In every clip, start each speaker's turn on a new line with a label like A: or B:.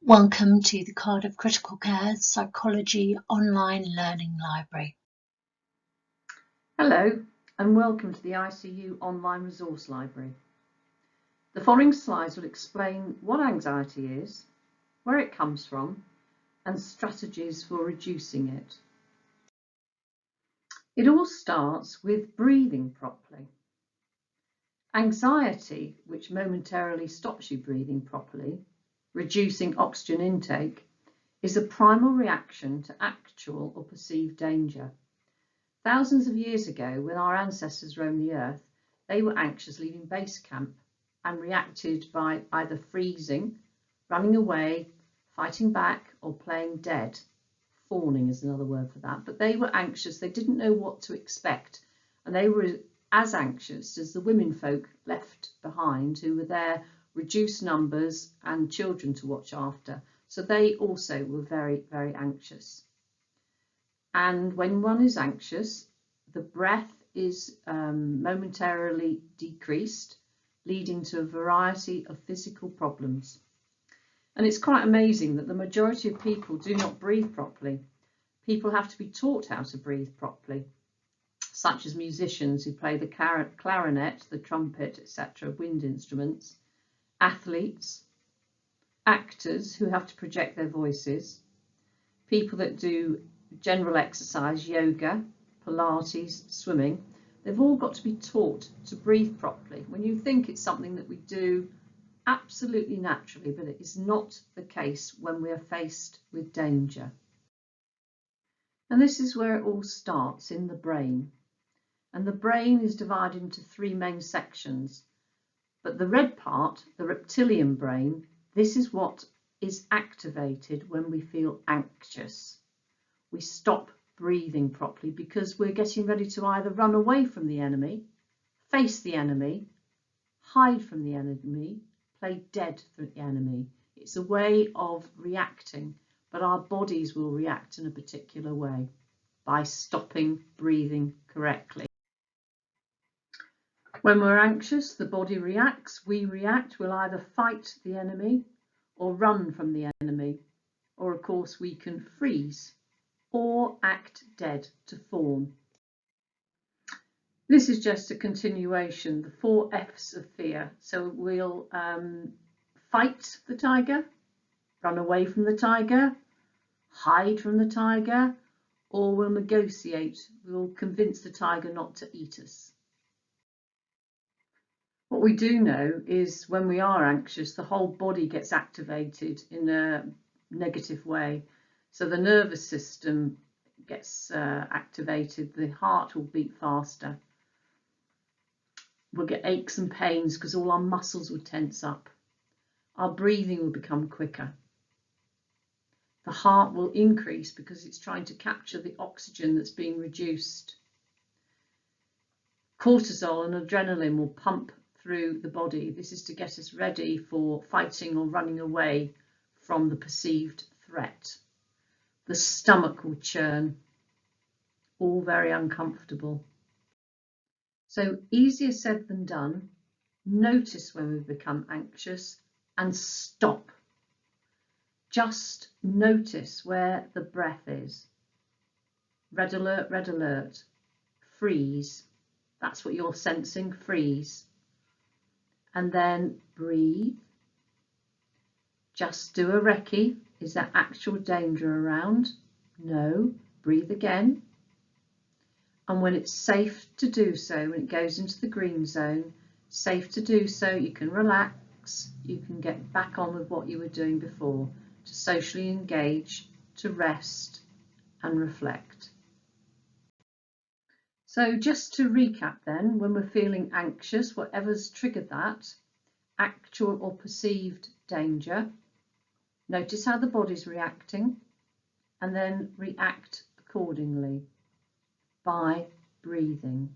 A: Welcome to the Cardiff Critical Care Psychology Online Learning Library.
B: Hello and welcome to the ICU Online Resource Library. The following slides will explain what anxiety is, where it comes from, and strategies for reducing it. It all starts with breathing properly. Anxiety, which momentarily stops you breathing properly, reducing oxygen intake, is a primal reaction to actual or perceived danger. Thousands of years ago, when our ancestors roamed the earth, they were anxious leaving base camp and reacted by either freezing, running away, fighting back, or playing dead. Fawning is another word for that. But they were anxious, they didn't know what to expect, and they were as anxious as the women folk left behind, who were there, reduced numbers and children to watch after. So they also were very, very anxious. And when one is anxious, the breath is momentarily decreased, leading to a variety of physical problems. And it's quite amazing that the majority of people do not breathe properly. People have to be taught how to breathe properly, such as musicians who play the clarinet, the trumpet, etc., wind instruments, athletes, actors who have to project their voices, people that do general exercise, yoga, Pilates, swimming. They've all got to be taught to breathe properly. When you think it's something that we do absolutely naturally, but it is not the case when we are faced with danger. And this is where it all starts, in the brain. And the brain is divided into three main sections. But the red part, the reptilian brain, this is what is activated when we feel anxious. We stop breathing properly because we're getting ready to either run away from the enemy, face the enemy, hide from the enemy, play dead for the enemy. It's a way of reacting, but our bodies will react in a particular way by stopping breathing correctly. When we're anxious, the body reacts, we react, we'll either fight the enemy or run from the enemy, or of course we can freeze or act dead, to fawn. This is just a continuation, the 4 F's of fear. So we'll fight the tiger, run away from the tiger, hide from the tiger, or we'll negotiate, we'll convince the tiger not to eat us. What we do know is when we are anxious, the whole body gets activated in a negative way. So the nervous system gets activated, the heart will beat faster. We'll get aches and pains because all our muscles will tense up. Our breathing will become quicker. The heart will increase because it's trying to capture the oxygen that's being reduced. Cortisol and adrenaline will pump through the body. This is to get us ready for fighting or running away from the perceived threat. The stomach will churn, all very uncomfortable. So easier said than done. Notice when we become anxious and stop. Just notice where the breath is. Red alert, freeze. That's what you're sensing, freeze. And then breathe. Just do a recce. Is there actual danger around? No. Breathe again. And when it's safe to do so, when it goes into the green zone, safe to do so, you can relax, you can get back on with what you were doing before, to socially engage, to rest and reflect. So just to recap then, when we're feeling anxious, whatever's triggered that, actual or perceived danger, notice how the body's reacting and then react accordingly by breathing.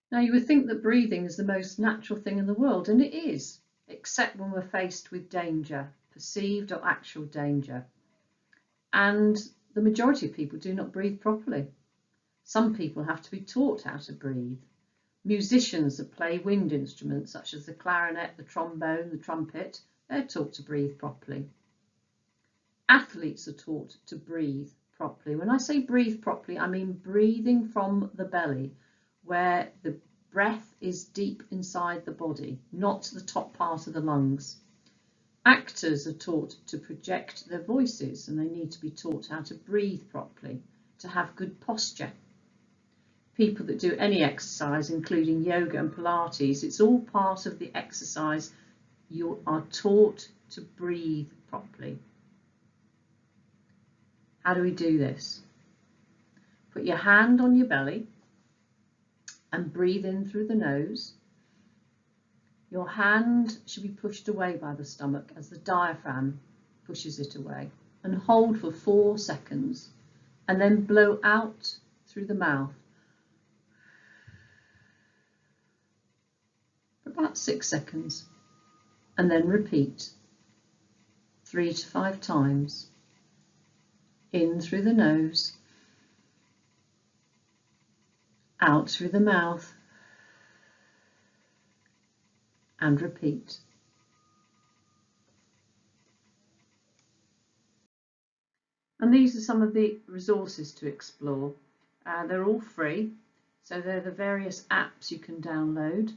B: Now you would think that breathing is the most natural thing in the world, and it is, except when we're faced with danger, perceived or actual danger. And the majority of people do not breathe properly. Some people have to be taught how to breathe. Musicians that play wind instruments such as the clarinet, the trombone, the trumpet, They're taught to breathe properly. Athletes are taught to breathe properly. When I say breathe properly, I mean breathing from the belly, where the breath is deep inside the body, not the top part of the lungs. Actors are taught to project their voices, and they need to be taught how to breathe properly, to have good posture. People that do any exercise, including yoga and Pilates, it's all part of the exercise. You are taught to breathe properly. How do we do this? Put your hand on your belly and breathe in through the nose. Your hand should be pushed away by the stomach as the diaphragm pushes it away, and hold for 4 seconds and then blow out through the mouth for about 6 seconds, and then repeat 3 to 5 times. In through the nose, out through the mouth, and repeat. And these are some of the resources to explore. They're all free, so they're the various apps you can download.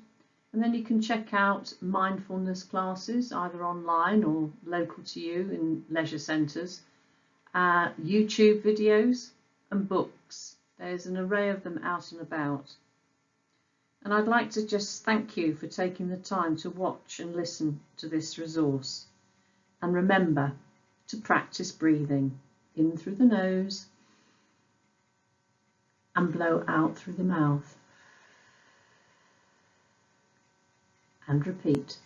B: And then you can check out mindfulness classes, either online or local to you in leisure centres, YouTube videos and books. There's an array of them out and about. And I'd like to just thank you for taking the time to watch and listen to this resource. And remember to practice breathing in through the nose and blow out through the mouth. And repeat.